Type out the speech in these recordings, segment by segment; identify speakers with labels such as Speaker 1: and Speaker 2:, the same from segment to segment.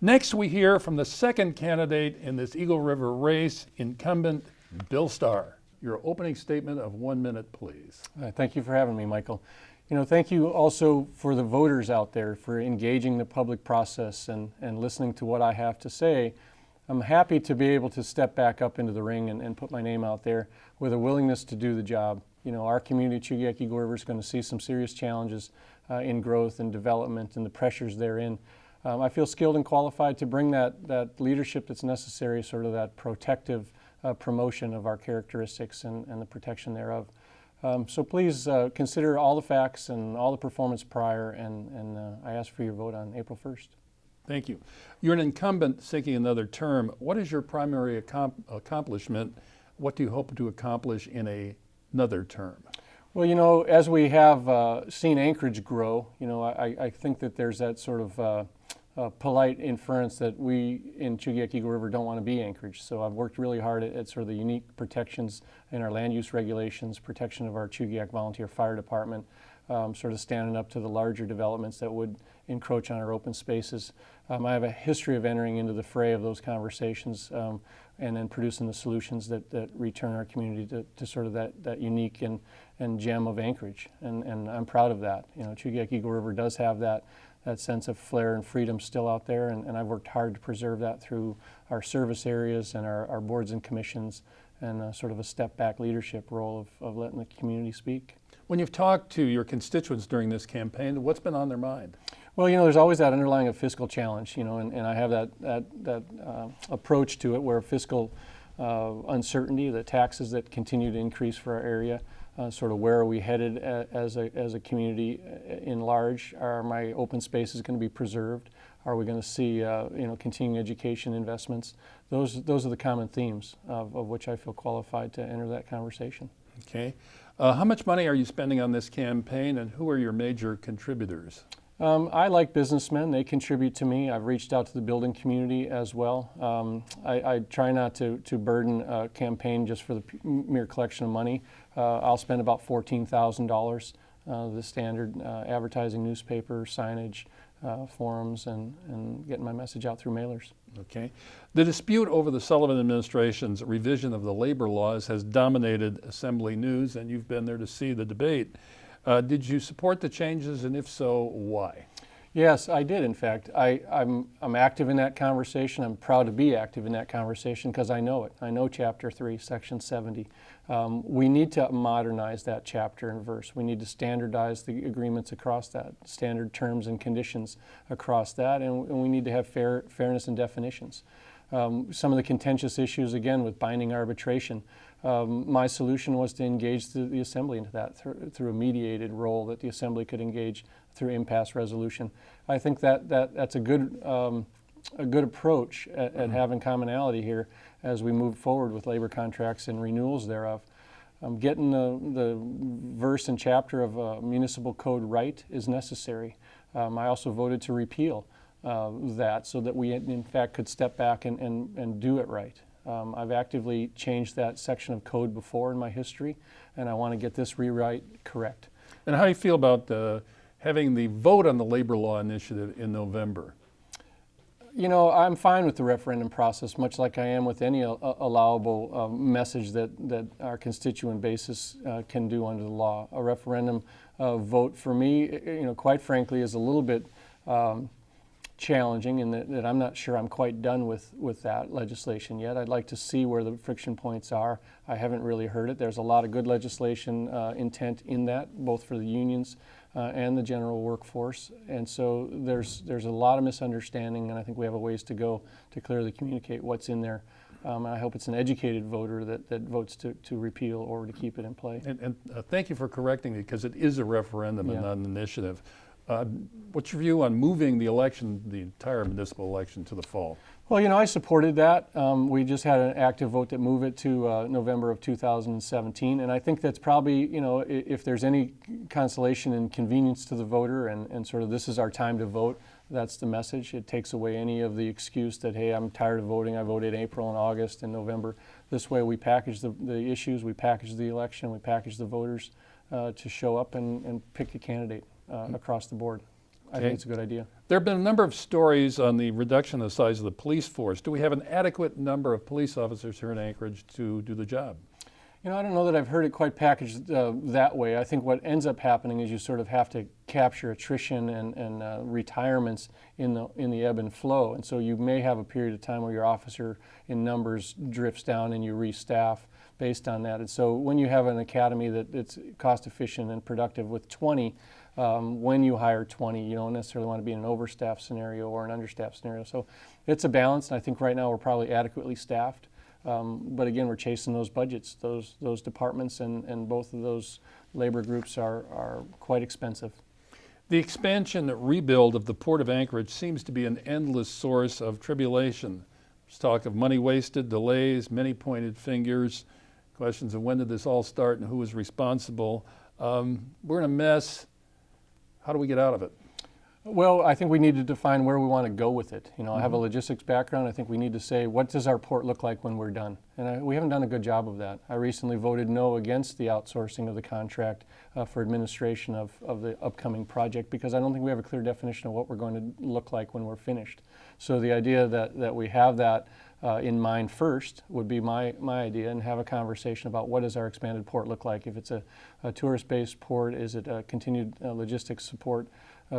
Speaker 1: Next, we hear from the second candidate in this Eagle River race, incumbent Bill Starr. Your opening statement of 1 minute, please.
Speaker 2: Thank you for having me, Michael. Thank you also for the voters out there for engaging the public process and listening to what I have to say. I'm happy to be able to step back up into the ring and put my name out there with a willingness to do the job. Our community, Chugiak Eagle River, is going to see some serious challenges in growth and development and the pressures therein. I feel skilled and qualified to bring that leadership that's necessary, sort of that protective promotion of our characteristics and the protection thereof. So please consider all the facts and all the performance prior, and I ask for your vote on April 1st.
Speaker 1: Thank you. You're an incumbent seeking another term. What is your primary accomplishment? What do you hope to accomplish in another term?
Speaker 2: Well, as we have seen Anchorage grow, I think that there's that sort of polite inference that we in Chugiak Eagle River don't want to be Anchorage. So I've worked really hard at sort of the unique protections in our land use regulations, protection of our Chugiak Volunteer Fire Department, sort of standing up to the larger developments that would encroach on our open spaces. I have a history of entering into the fray of those conversations and then producing the solutions that return our community to sort of that unique and gem of Anchorage. And I'm proud of that. Chugiak Eagle River does have that sense of flair and freedom still out there, and I've worked hard to preserve that through our service areas and our boards and commissions and sort of a step back leadership role of letting the community speak.
Speaker 1: When you've talked to your constituents during this campaign, what's been on their mind?
Speaker 2: Well, there's always that underlying of fiscal challenge, and I have that approach to it where fiscal uncertainty, the taxes that continue to increase for our area, sort of where are we headed as a community in large? Are my open spaces going to be preserved? Are we going to see continuing education investments? Those are the common themes of which I feel qualified to enter that conversation.
Speaker 1: Okay. How much money are you spending on this campaign, and who are your major contributors?
Speaker 2: I like businessmen. They contribute to me. I've reached out to the building community as well. I try not to burden a campaign just for the mere collection of money. I'll spend about $14,000, the standard advertising, newspaper, signage, forums, and getting my message out through mailers.
Speaker 1: Okay. The dispute over the Sullivan administration's revision of the labor laws has dominated Assembly news, and you've been there to see the debate. Did you support the changes, and if so, why?
Speaker 2: Yes, I did, in fact. I'm active in that conversation. I'm proud to be active in that conversation because I know it. I know Chapter 3, Section 70. We need to modernize that chapter and verse. We need to standardize the agreements across that, standard terms and conditions across that, and we need to have fairness and definitions. Some of the contentious issues, again, with binding arbitration. My solution was to engage the Assembly into that through a mediated role that the Assembly could engage through impasse resolution. I think that's a good approach at having commonality here as we move forward with labor contracts and renewals thereof. Getting the verse and chapter of municipal code right is necessary. I also voted to repeal that so that we in fact could step back and do it right. I've actively changed that section of code before in my history, and I want to get this rewrite correct.
Speaker 1: And how do you feel about having the vote on the labor law initiative in November?
Speaker 2: I'm fine with the referendum process, much like I am with any allowable message that our constituent basis can do under the law. A referendum vote for me, quite frankly, is a little bit challenging in that I'm not sure I'm quite done with that legislation yet. I'd like to see where the friction points are. I haven't really heard it. There's a lot of good legislation intent in that, both for the unions and the general workforce. And so there's a lot of misunderstanding, and I think we have a ways to go to clearly communicate what's in there. I hope it's an educated voter that votes to repeal or to keep it in play.
Speaker 1: And thank you for correcting me, because it is a referendum and not an initiative. What's your view on moving the election, the entire municipal election, to the fall?
Speaker 2: Well, I supported that. We just had an active vote to move it to November of 2017, and I think that's probably, if there's any consolation and convenience to the voter and sort of this is our time to vote, that's the message. It takes away any of the excuse that, hey, I'm tired of voting. I voted in April and August and November. This way we package the issues, we package the election, we package the voters to show up and pick a candidate across the board. I think it's a good idea.
Speaker 1: There have been a number of stories on the reduction of the size of the police force. Do we have an adequate number of police officers here in Anchorage to do the job?
Speaker 2: You know, I don't know that I've heard it quite packaged that way. I think what ends up happening is you sort of have to capture attrition and retirements in the ebb and flow. And so you may have a period of time where your officer in numbers drifts down and you restaff based on that. And so when you have an academy that's cost efficient and productive with 20, when you hire 20, you don't necessarily want to be in an overstaffed scenario or an understaffed scenario. So it's a balance, and I think right now we're probably adequately staffed. But again, we're chasing those budgets. Those departments and both of those labor groups are quite expensive.
Speaker 1: The expansion rebuild of the Port of Anchorage seems to be an endless source of tribulation. There's talk of money wasted, delays, many pointed fingers, questions of when did this all start and who was responsible. We're in a mess. How do we get out of it?
Speaker 2: Well, I think we need to define where we want to go with it. You know, I have a logistics background. I think we need to say, what does our port look like when we're done? And we haven't done a good job of that. I recently voted no against the outsourcing of the contract for administration of the upcoming project because I don't think we have a clear definition of what we're going to look like when we're finished. So the idea that we have that in mind first would be my idea, and have a conversation about what does our expanded port look like. If it's a tourist-based port, is it a continued logistics support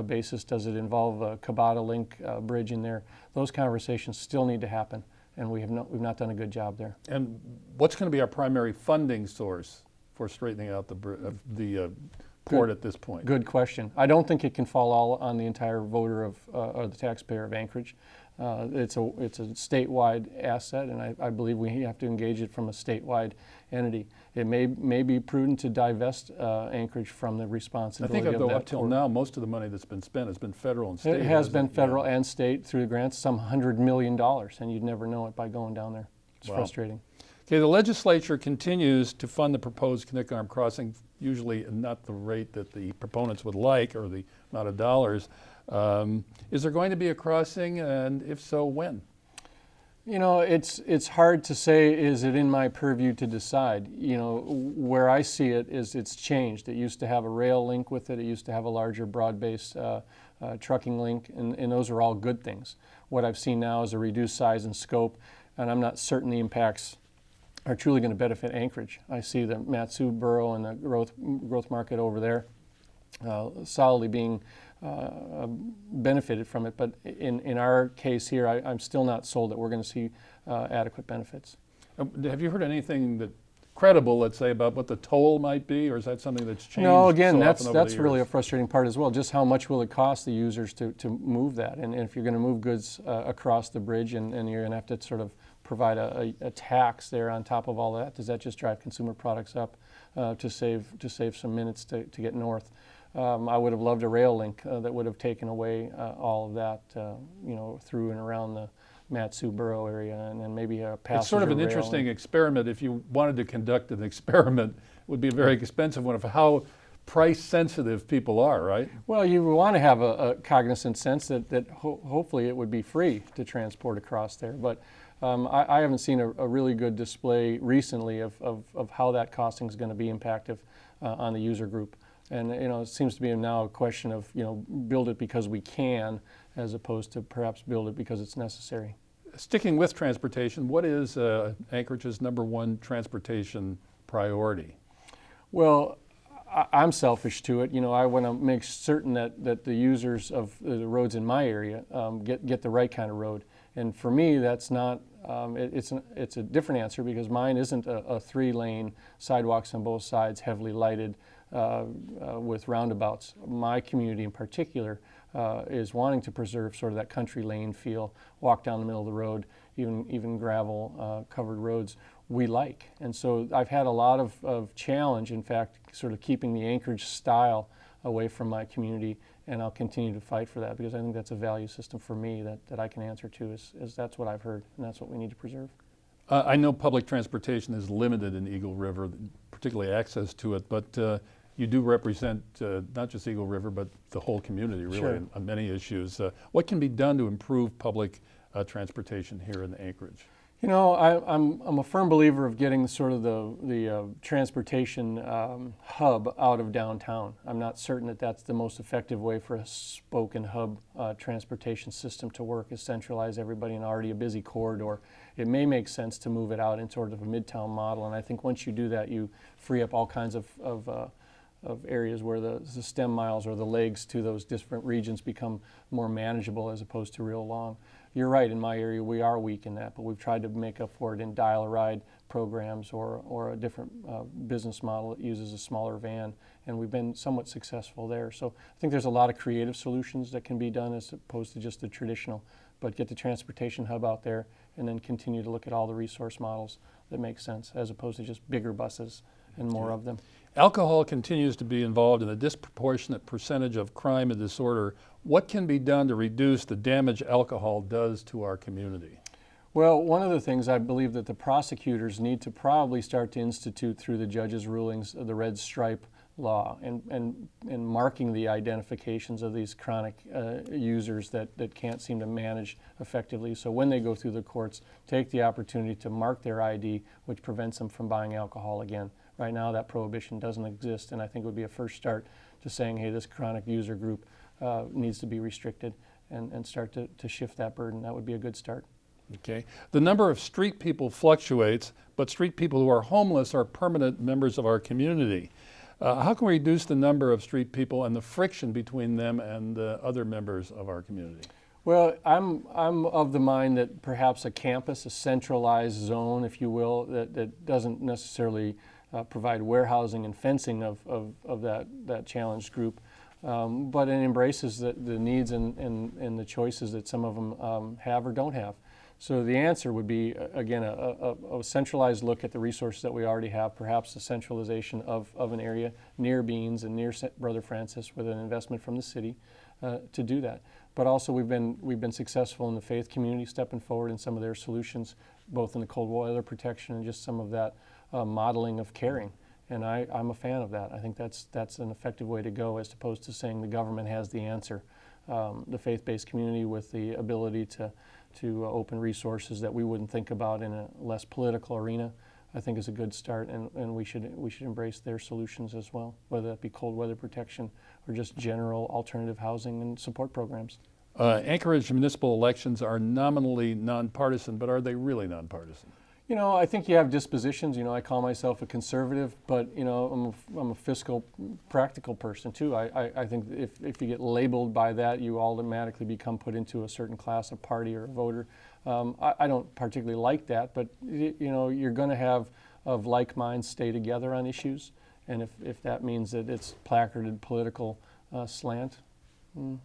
Speaker 2: basis? Does it involve a Cabata Link bridge in there? Those conversations still need to happen, and we've not done a good job there.
Speaker 1: And what's going to be our primary funding source for straightening out the port at this point?
Speaker 2: Good question. I don't think it can fall all on the entire voter or the taxpayer of Anchorage. It's a statewide asset, and I believe we have to engage it from a statewide entity. It may be prudent to divest Anchorage from the responsibility of that.
Speaker 1: I think up till now, most of the money that's been spent has been federal and state.
Speaker 2: It has been federal and state through the grants, some $100 million, and you'd never know it by going down there. It's frustrating.
Speaker 1: Okay, the legislature continues to fund the proposed Knick Arm crossing, usually not the rate that the proponents would like or the amount of dollars. Is there going to be a crossing, and if so, when?
Speaker 2: You know, it's hard to say, is it in my purview to decide? You know, where I see it is it's changed. It used to have a rail link with it. It used to have a larger broad-based trucking link, and those are all good things. What I've seen now is a reduced size and scope, and I'm not certain the impacts are truly going to benefit Anchorage. I see the Matsu borough and the growth market over there solidly being benefited from it, but in our case here, I'm still not sold that we're going to see adequate benefits.
Speaker 1: Have you heard anything that credible, let's say, about what the toll might be, or is that something that's changed?
Speaker 2: No, again,
Speaker 1: so often over
Speaker 2: that's
Speaker 1: the
Speaker 2: really a
Speaker 1: years?
Speaker 2: frustrating part as well. Just how much will it cost the users to move that? And if you're going to move goods across the bridge and you're going to have to sort of provide a tax there on top of all that, does that just drive consumer products up to save some minutes to get north? I would have loved a rail link that would have taken away all of that, you know, through and around the Matsu borough area, and then maybe a passenger
Speaker 1: It's sort of an
Speaker 2: rail
Speaker 1: interesting experiment. If you wanted to conduct an experiment, it would be a very expensive one of how price sensitive people are, right?
Speaker 2: Well, you want to have a cognizant sense that hopefully it would be free to transport across there, but I haven't seen a really good display recently of how that costing is going to be impactful on the user group. And you know, it seems to be now a question of, you know, build it because we can, as opposed to perhaps build it because it's necessary.
Speaker 1: Sticking with transportation, what is Anchorage's #1 transportation priority?
Speaker 2: Well, I'm selfish to it. You know, I want to make certain that the users of the roads in my area get the right kind of road. And for me, that's not. It's a different answer because mine isn't a 3-lane sidewalks on both sides, heavily lighted with roundabouts. My community in particular is wanting to preserve sort of that country lane feel, walk down the middle of the road, even gravel covered roads we like. And so I've had a lot of challenge, in fact, sort of keeping the Anchorage style away from my community, and I'll continue to fight for that because I think that's a value system for me that I can answer to, is that's what I've heard, and that's what we need to preserve.
Speaker 1: I know public transportation is limited in Eagle River, particularly access to it, but you do represent not just Eagle River, but the whole community, really,
Speaker 2: Sure.
Speaker 1: on many issues. What can be done to improve public transportation here in Anchorage?
Speaker 2: You know, I'm a firm believer of getting sort of the transportation hub out of downtown. I'm not certain that that's the most effective way for a spoke and hub transportation system to work, is centralize everybody in already a busy corridor. It may make sense to move it out in sort of a midtown model, and I think once you do that, you free up all kinds of areas where the stem miles or the legs to those different regions become more manageable as opposed to real long. You're right, in my area we are weak in that, but we've tried to make up for it in dial-a-ride programs or a different business model that uses a smaller van, and we've been somewhat successful there. So I think there's a lot of creative solutions that can be done as opposed to just the traditional, but get the transportation hub out there and then continue to look at all the resource models that make sense as opposed to just bigger buses and more of them.
Speaker 1: Alcohol continues to be involved in a disproportionate percentage of crime and disorder. What can be done to reduce the damage alcohol does to our community?
Speaker 2: Well, one of the things I believe that the prosecutors need to probably start to institute through the judges' rulings of the red stripe law and marking the identifications of these chronic users that can't seem to manage effectively. So when they go through the courts, take the opportunity to mark their ID, which prevents them from buying alcohol again. Right now that prohibition doesn't exist, and I think it would be a first start to saying, hey, this chronic user group needs to be restricted and start to shift that burden. That would be a good start.
Speaker 1: Okay. The number of street people fluctuates, but street people who are homeless are permanent members of our community. How can we reduce the number of street people and the friction between them and other members of our community?
Speaker 2: Well, I'm of the mind that perhaps a campus, a centralized zone, if you will, that doesn't necessarily provide warehousing and fencing of that challenged group, but it embraces the needs and the choices that some of them have or don't have. So the answer would be, again, a centralized look at the resources that we already have, perhaps a centralization of an area near Beans and near Brother Francis with an investment from the city to do that. But also we've been successful in the faith community stepping forward in some of their solutions, both in the cold weather protection and just some of that modeling of caring. And I'm a fan of that. I think that's an effective way to go as opposed to saying the government has the answer. The faith-based community with the ability to open resources that we wouldn't think about in a less political arena, I think is a good start, and we should embrace their solutions as well, whether that be cold weather protection or just general alternative housing and support programs.
Speaker 1: Anchorage municipal elections are nominally nonpartisan, but are they really nonpartisan?
Speaker 2: You know, I think you have dispositions. You know, I call myself a conservative, but you know, I'm a fiscal, practical person too. I think if you get labeled by that, you automatically become put into a certain class of party or a voter. I don't particularly like that, but you know, you're going to have of like minds stay together on issues, and if that means that it's placarded political slant,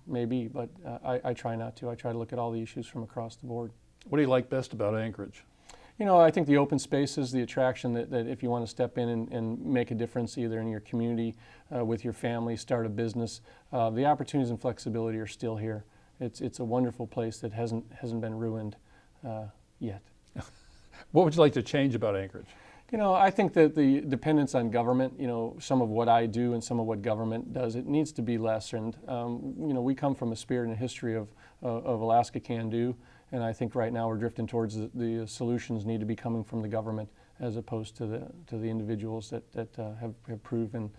Speaker 2: maybe. But I try not to. I try to look at all the issues from across the board.
Speaker 1: What do you like best about Anchorage?
Speaker 2: You know, I think the open spaces, the attraction that if you want to step in and make a difference either in your community, with your family, start a business, the opportunities and flexibility are still here. It's a wonderful place that hasn't been ruined yet.
Speaker 1: What would you like to change about Anchorage?
Speaker 2: You know, I think that the dependence on government, you know, some of what I do and some of what government does, it needs to be lessened. You know, we come from a spirit and a history of Alaska Can Do. And I think right now we're drifting towards the solutions need to be coming from the government as opposed to the individuals that have proven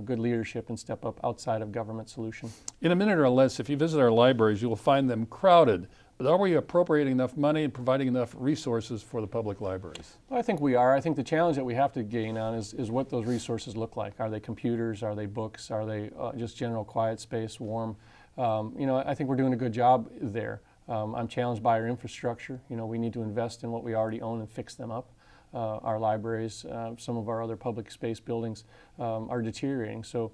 Speaker 2: good leadership and step up outside of government solution.
Speaker 1: In a minute or less, if you visit our libraries, you will find them crowded. But are we appropriating enough money and providing enough resources for the public libraries?
Speaker 2: Well, I think we are. I think the challenge that we have to gain on is what those resources look like. Are they computers? Are they books? Are they just general quiet space, warm? You know, I think we're doing a good job there. I'm challenged by our infrastructure. You know, we need to invest in what we already own and fix them up. Our libraries, some of our other public space buildings are deteriorating. So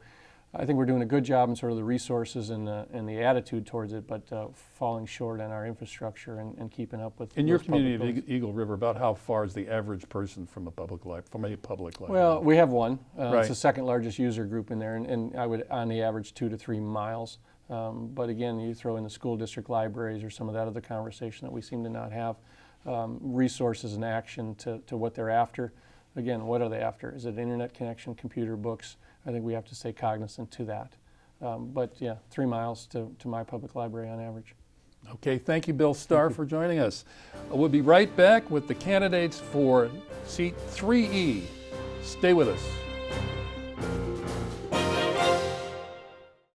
Speaker 2: I think we're doing a good job in sort of the resources and the attitude towards it, but falling short on our infrastructure and keeping up with.
Speaker 1: In your community of Eagle River, about how far is the average person from a public library?
Speaker 2: Well, we have one.
Speaker 1: Right.
Speaker 2: It's the second largest user group in there, and I would on the average 2 to 3 miles. But again, you throw in the school district libraries or some of that other conversation that we seem to not have, resources and action to what they're after. Again, what are they after? Is it internet connection, computer, books? I think we have to stay cognizant to that. But yeah, 3 miles to my public library on average.
Speaker 1: Okay, thank you, Bill Starr, for joining us. We'll be right back with the candidates for seat 3E. Stay with us.